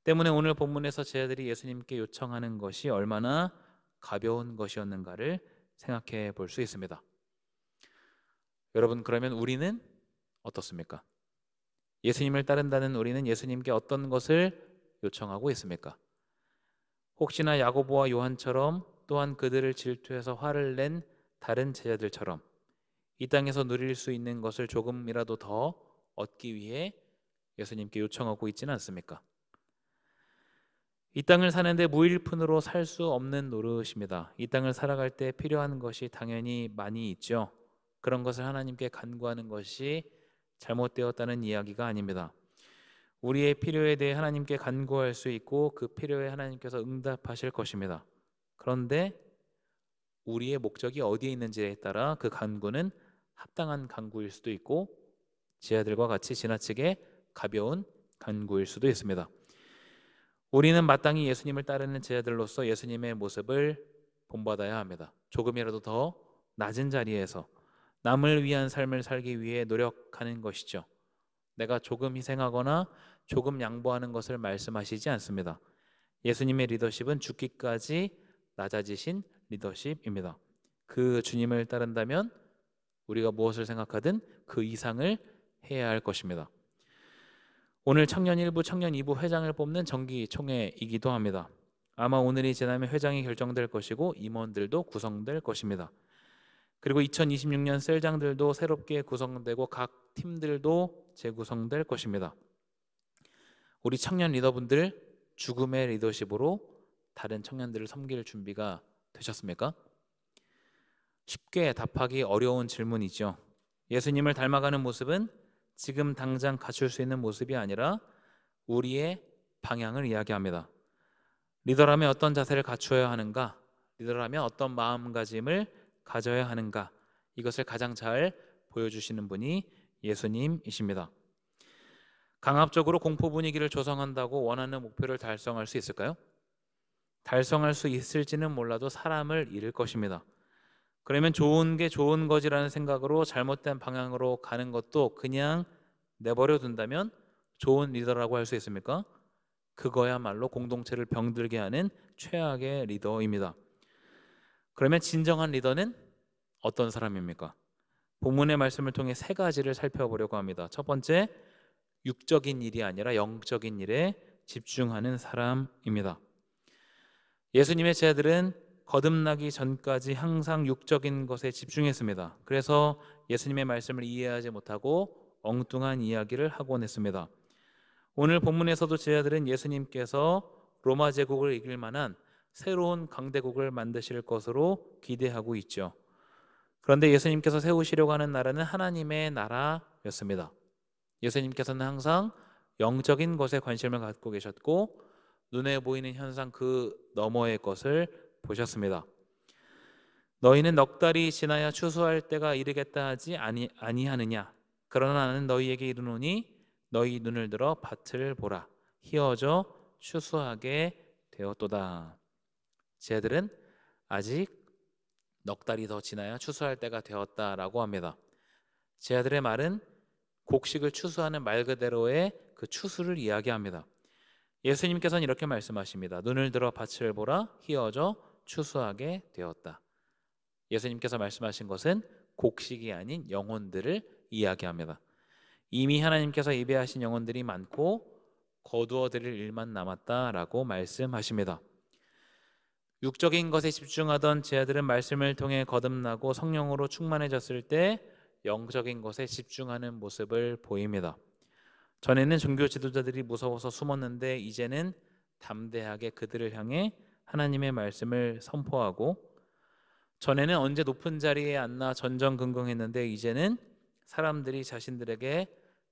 때문에 오늘 본문에서 제자들이 예수님께 요청하는 것이 얼마나 가벼운 것이었는가를 생각해 볼 수 있습니다. 여러분, 그러면 우리는 어떻습니까? 예수님을 따른다는 우리는 예수님께 어떤 것을 요청하고 있습니까? 혹시나 야고보와 요한처럼 또한 그들을 질투해서 화를 낸 다른 제자들처럼 이 땅에서 누릴 수 있는 것을 조금이라도 더 얻기 위해 예수님께 요청하고 있지는 않습니까? 이 땅을 사는데 무일푼으로 살 수 없는 노릇입니다. 이 땅을 살아갈 때 필요한 것이 당연히 많이 있죠. 그런 것을 하나님께 간구하는 것이 잘못되었다는 이야기가 아닙니다. 우리의 필요에 대해 하나님께 간구할 수 있고 그 필요에 하나님께서 응답하실 것입니다. 그런데 우리의 목적이 어디에 있는지에 따라 그 간구는 합당한 간구일 수도 있고 제자들과 같이 지나치게 가벼운 간구일 수도 있습니다. 우리는 마땅히 예수님을 따르는 제자들로서 예수님의 모습을 본받아야 합니다. 조금이라도 더 낮은 자리에서 남을 위한 삶을 살기 위해 노력하는 것이죠. 내가 조금 희생하거나 조금 양보하는 것을 말씀하시지 않습니다. 예수님의 리더십은 죽기까지 낮아지신 리더십입니다. 그 주님을 따른다면 우리가 무엇을 생각하든 그 이상을 해야 할 것입니다. 오늘 청년 1부, 청년 2부 회장을 뽑는 정기총회이기도 합니다. 아마 오늘이 지나면 회장이 결정될 것이고 임원들도 구성될 것입니다. 그리고 2026년 셀장들도 새롭게 구성되고 각 팀들도 재구성될 것입니다. 우리 청년 리더분들 죽음의 리더십으로 다른 청년들을 섬길 준비가 되셨습니까? 쉽게 답하기 어려운 질문이죠. 예수님을 닮아가는 모습은 지금 당장 갖출 수 있는 모습이 아니라 우리의 방향을 이야기합니다. 리더라면 어떤 자세를 갖추어야 하는가? 리더라면 어떤 마음가짐을 가져야 하는가? 이것을 가장 잘 보여주시는 분이 예수님이십니다. 강압적으로 공포 분위기를 조성한다고 원하는 목표를 달성할 수 있을까요? 달성할 수 있을지는 몰라도 사람을 잃을 것입니다. 그러면 좋은 게 좋은 거지라는 생각으로 잘못된 방향으로 가는 것도 그냥 내버려 둔다면 좋은 리더라고 할 수 있습니까? 그거야말로 공동체를 병들게 하는 최악의 리더입니다. 그러면 진정한 리더는 어떤 사람입니까? 본문의 말씀을 통해 세 가지를 살펴보려고 합니다. 첫 번째, 육적인 일이 아니라 영적인 일에 집중하는 사람입니다. 예수님의 제자들은 거듭나기 전까지 항상 육적인 것에 집중했습니다. 그래서 예수님의 말씀을 이해하지 못하고 엉뚱한 이야기를 하곤 했습니다. 오늘 본문에서도 제자들은 예수님께서 로마 제국을 이길 만한 새로운 강대국을 만드실 것으로 기대하고 있죠. 그런데 예수님께서 세우시려고 하는 나라는 하나님의 나라였습니다. 예수님께서는 항상 영적인 것에 관심을 갖고 계셨고 눈에 보이는 현상 그 너머의 것을 보셨습니다. 너희는 넉 달이 지나야 추수할 때가 이르겠다 하지 아니하느냐? 그러나 나는 너희에게 이르노니 너희 눈을 들어 밭을 보라. 희어져 추수하게 되었도다. 쟤들은 아직 넉 달이 더 지나야 추수할 때가 되었다라고 합니다. 제 아들의 말은 곡식을 추수하는 말 그대로의 그 추수를 이야기합니다. 예수님께서는 이렇게 말씀하십니다. 눈을 들어 밭을 보라. 희어져 추수하게 되었다. 예수님께서 말씀하신 것은 곡식이 아닌 영혼들을 이야기합니다. 이미 하나님께서 예배하신 영혼들이 많고 거두어 드릴 일만 남았다라고 말씀하십니다. 육적인 것에 집중하던 제 아들은 말씀을 통해 거듭나고 성령으로 충만해졌을 때 영적인 것에 집중하는 모습을 보입니다. 전에는 종교 지도자들이 무서워서 숨었는데 이제는 담대하게 그들을 향해 하나님의 말씀을 선포하고, 전에는 언제 높은 자리에 앉나 전전긍긍했는데 이제는 사람들이 자신들에게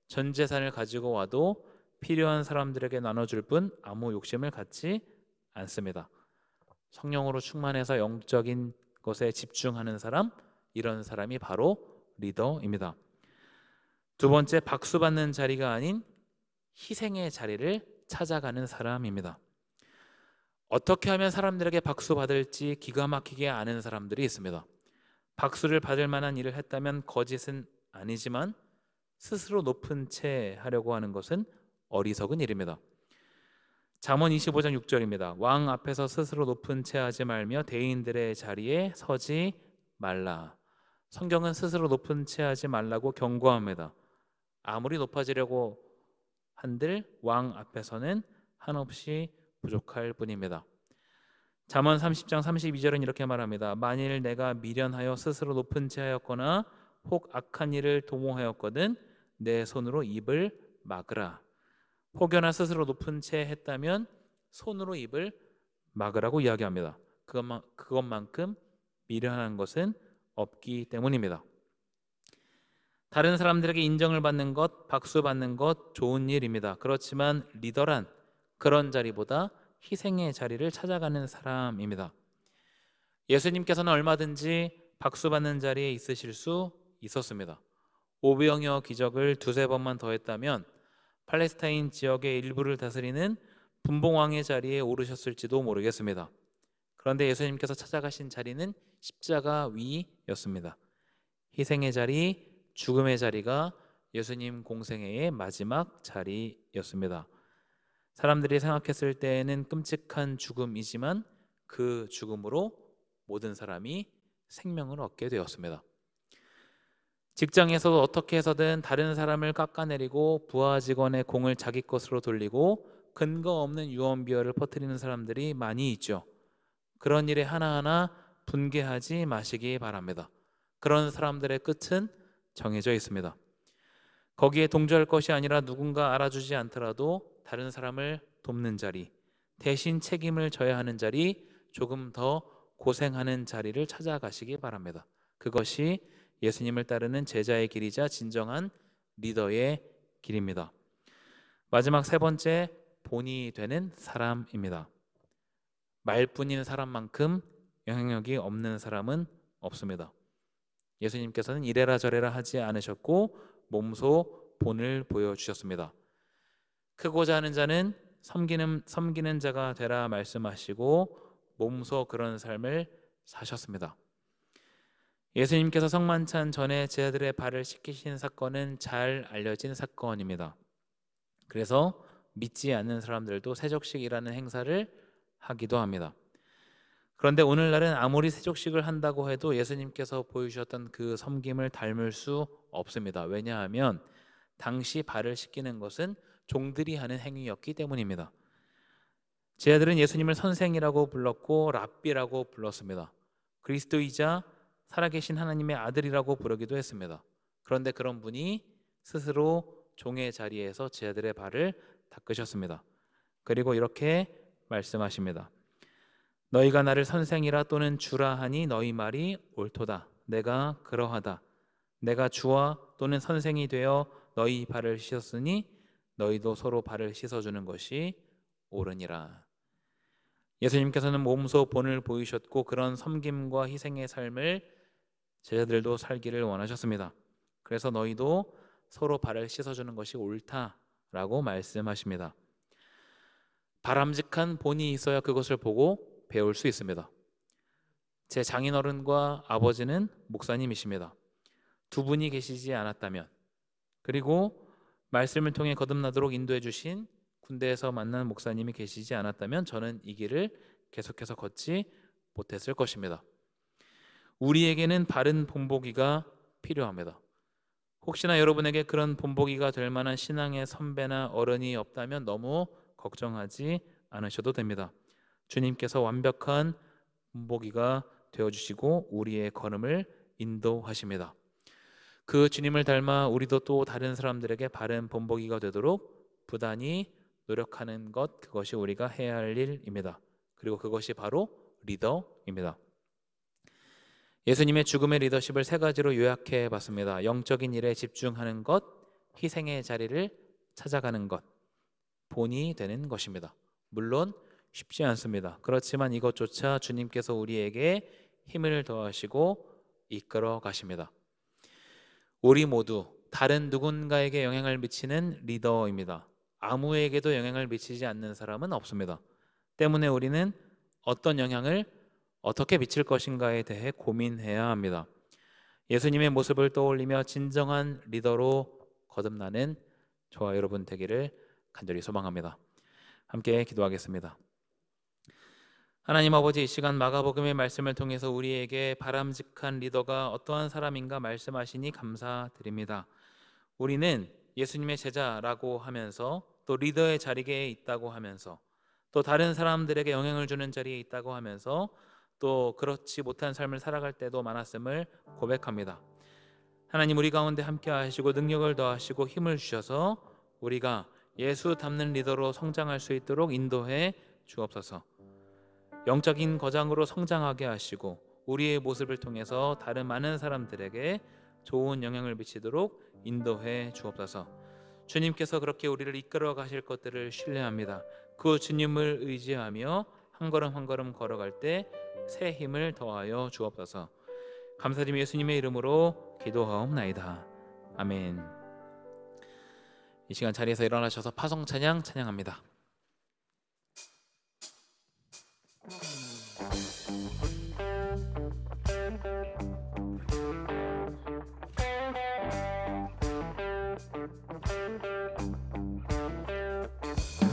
전 재산을 가지고 와도 필요한 사람들에게 나눠줄 뿐 아무 욕심을 갖지 않습니다. 성령으로 충만해서 영적인 것에 집중하는 사람, 이런 사람이 바로 리더입니다. 두 번째, 박수 받는 자리가 아닌 희생의 자리를 찾아가는 사람입니다. 어떻게 하면 사람들에게 박수 받을지 기가 막히게 아는 사람들이 있습니다. 박수를 받을 만한 일을 했다면 거짓은 아니지만 스스로 높은 채 하려고 하는 것은 어리석은 일입니다. 잠언 25장 6절입니다. 왕 앞에서 스스로 높은 채 하지 말며 대인들의 자리에 서지 말라. 성경은 스스로 높은 채 하지 말라고 경고합니다. 아무리 높아지려고 한들 왕 앞에서는 한없이 부족할 뿐입니다. 잠언 30장 32절은 이렇게 말합니다. 만일 내가 미련하여 스스로 높은 채 하였거나 혹 악한 일을 도모하였거든 내 손으로 입을 막으라. 혹여나 스스로 높은 채 했다면 손으로 입을 막으라고 이야기합니다. 그것만큼 미련한 것은 없기 때문입니다. 다른 사람들에게 인정을 받는 것, 박수 받는 것 좋은 일입니다. 그렇지만 리더란 그런 자리보다 희생의 자리를 찾아가는 사람입니다. 예수님께서는 얼마든지 박수 받는 자리에 있으실 수 있었습니다. 오병이어 기적을 두세 번만 더 했다면 팔레스타인 지역의 일부를 다스리는 분봉왕의 자리에 오르셨을지도 모르겠습니다. 그런데 예수님께서 찾아가신 자리는 십자가 위였습니다. 희생의 자리, 죽음의 자리가 예수님 공생애의 마지막 자리였습니다. 사람들이 생각했을 때에는 끔찍한 죽음이지만 그 죽음으로 모든 사람이 생명을 얻게 되었습니다. 직장에서도 어떻게 해서든 다른 사람을 깎아내리고 부하 직원의 공을 자기 것으로 돌리고 근거 없는 유언비어를 퍼뜨리는 사람들이 많이 있죠. 그런 일에 하나하나 분개하지 마시기 바랍니다. 그런 사람들의 끝은 정해져 있습니다. 거기에 동조할 것이 아니라 누군가 알아주지 않더라도 다른 사람을 돕는 자리, 대신 책임을 져야 하는 자리, 조금 더 고생하는 자리를 찾아가시기 바랍니다. 그것이 예수님을 따르는 제자의 길이자 진정한 리더의 길입니다. 마지막 세 번째, 본이 되는 사람입니다. 말뿐인 사람만큼 영향력이 없는 사람은 없습니다. 예수님께서는 이래라 저래라 하지 않으셨고 몸소 본을 보여주셨습니다. 크고자 하는 자는 섬기는 자가 되라 말씀하시고 몸소 그런 삶을 사셨습니다. 예수님께서 성만찬 전에 제자들의 발을 씻기신 사건은 잘 알려진 사건입니다. 그래서 믿지 않는 사람들도 세족식이라는 행사를 하기도 합니다. 그런데 오늘날은 아무리 세족식을 한다고 해도 예수님께서 보여주셨던 그 섬김을 닮을 수 없습니다. 왜냐하면 당시 발을 씻기는 것은 종들이 하는 행위였기 때문입니다. 제자들은 예수님을 선생이라고 불렀고 랍비라고 불렀습니다. 그리스도이자 살아계신 하나님의 아들이라고 부르기도 했습니다. 그런데 그런 분이 스스로 종의 자리에서 제자들의 발을 닦으셨습니다. 그리고 이렇게 말씀하십니다. 너희가 나를 선생이라 또는 주라 하니 너희 말이 옳도다. 내가 그러하다. 내가 주와 또는 선생이 되어 너희 발을 씻었으니 너희도 서로 발을 씻어주는 것이 옳으니라. 예수님께서는 몸소 본을 보이셨고 그런 섬김과 희생의 삶을 제자들도 살기를 원하셨습니다. 그래서 너희도 서로 발을 씻어주는 것이 옳다라고 말씀하십니다. 바람직한 본이 있어야 그것을 보고 배울 수 있습니다. 제 장인어른과 아버지는 목사님이십니다. 두 분이 계시지 않았다면, 그리고 말씀을 통해 거듭나도록 인도해 주신 군대에서 만난 목사님이 계시지 않았다면 저는 이 길을 계속해서 걷지 못했을 것입니다. 우리에게는 바른 본보기가 필요합니다. 혹시나 여러분에게 그런 본보기가 될 만한 신앙의 선배나 어른이 없다면 너무 걱정하지 않으셔도 됩니다. 주님께서 완벽한 본보기가 되어주시고 우리의 걸음을 인도하십니다. 그 주님을 닮아 우리도 또 다른 사람들에게 바른 본보기가 되도록 부단히 노력하는 것, 그것이 우리가 해야 할 일입니다. 그리고 그것이 바로 리더입니다. 예수님의 죽음의 리더십을 세 가지로 요약해 봤습니다. 영적인 일에 집중하는 것, 희생의 자리를 찾아가는 것, 본이 되는 것입니다. 물론 쉽지 않습니다. 그렇지만 이것조차 주님께서 우리에게 힘을 더하시고 이끌어 가십니다. 우리 모두 다른 누군가에게 영향을 미치는 리더입니다. 아무에게도 영향을 미치지 않는 사람은 없습니다. 때문에 우리는 어떤 영향을 어떻게 미칠 것인가에 대해 고민해야 합니다. 예수님의 모습을 떠올리며 진정한 리더로 거듭나는 저와 여러분 되기를 간절히 소망합니다. 함께 기도하겠습니다. 하나님 아버지, 이 시간 마가복음의 말씀을 통해서 우리에게 바람직한 리더가 어떠한 사람인가 말씀하시니 감사드립니다. 우리는 예수님의 제자라고 하면서, 또 리더의 자리에 있다고 하면서, 또 다른 사람들에게 영향을 주는 자리에 있다고 하면서, 또 그렇지 못한 삶을 살아갈 때도 많았음을 고백합니다. 하나님, 우리 가운데 함께 하시고 능력을 더하시고 힘을 주셔서 우리가 예수 닮는 리더로 성장할 수 있도록 인도해 주옵소서. 영적인 거장으로 성장하게 하시고 우리의 모습을 통해서 다른 많은 사람들에게 좋은 영향을 미치도록 인도해 주옵소서. 주님께서 그렇게 우리를 이끌어 가실 것들을 신뢰합니다. 그 주님을 의지하며 한 걸음 한 걸음 걸어갈 때 새 힘을 더하여 주옵소서. 감사드리며 예수님의 이름으로 기도하옵나이다. 아멘. 이 시간 자리에서 일어나셔서 파송 찬양 찬양합니다.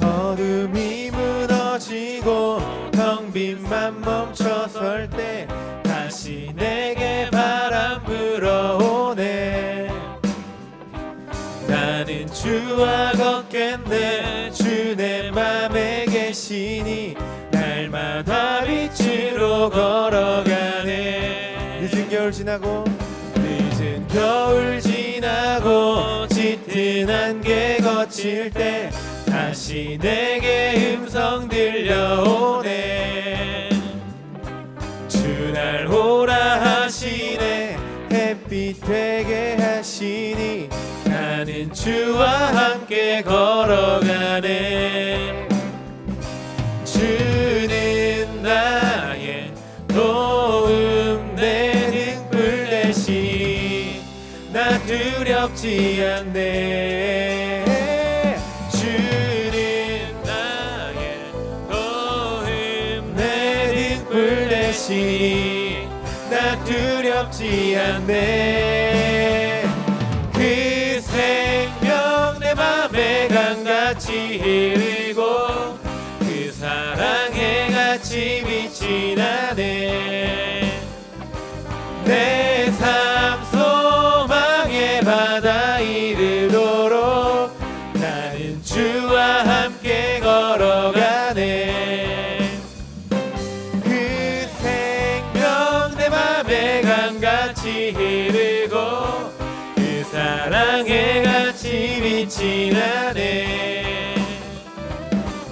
어둠이 무너지고 텅 빈 맘 멈춰설 때 다시 내게 바람 불어오네. 나는 주와 걷겠네. 주 내 맘에 계시니 날마다 빛으로 걸어가네. 늦은 겨울 지나고 짙은 안개 거칠 때 다시 내게 음성 들려오네. 주 날 오라 하시네. 햇빛 되게 하시니 나는 주와 함께 걸어가네. 주는 나의 도움 내 등불 대신 나 두렵지 않네. 주는 나의 도움 내 등불 대신 나 두렵지 않네. 그 생명 내 맘에 강같이 흐르고 그 사랑에 같이 빛이 나네. 내 삶 소망의 바다 이르도록 나는 주와 함께 걸어가네. 그 생명 내 맘에 강같이 흐르고 그 사랑에 같이 빛이 나네.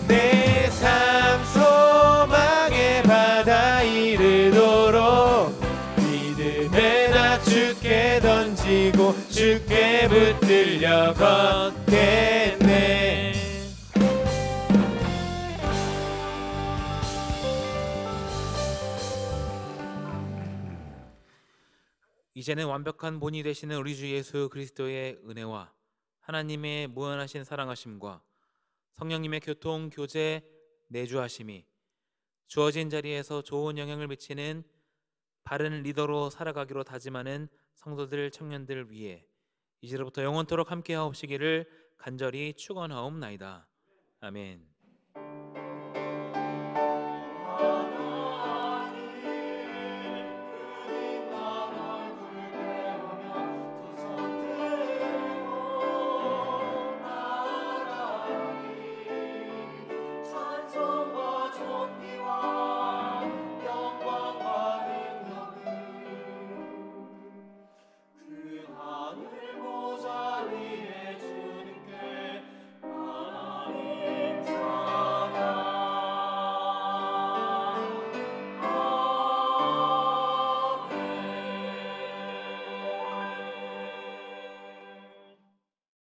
내 삶 소망의 바다 이르도록 믿음에 나 주께 던지고 주께 붙들려 걷겠네. 이제는 완벽한 본이 되시는 우리 주 예수 그리스도의 은혜와 하나님의 무한하신 사랑하심과 성령님의 교통, 교제, 내주하심이 주어진 자리에서 좋은 영향을 미치는 바른 리더로 살아가기로 다짐하는 성도들, 청년들 위해 이제로부터 영원토록 함께하옵시기를 간절히 축원하옵나이다. 아멘.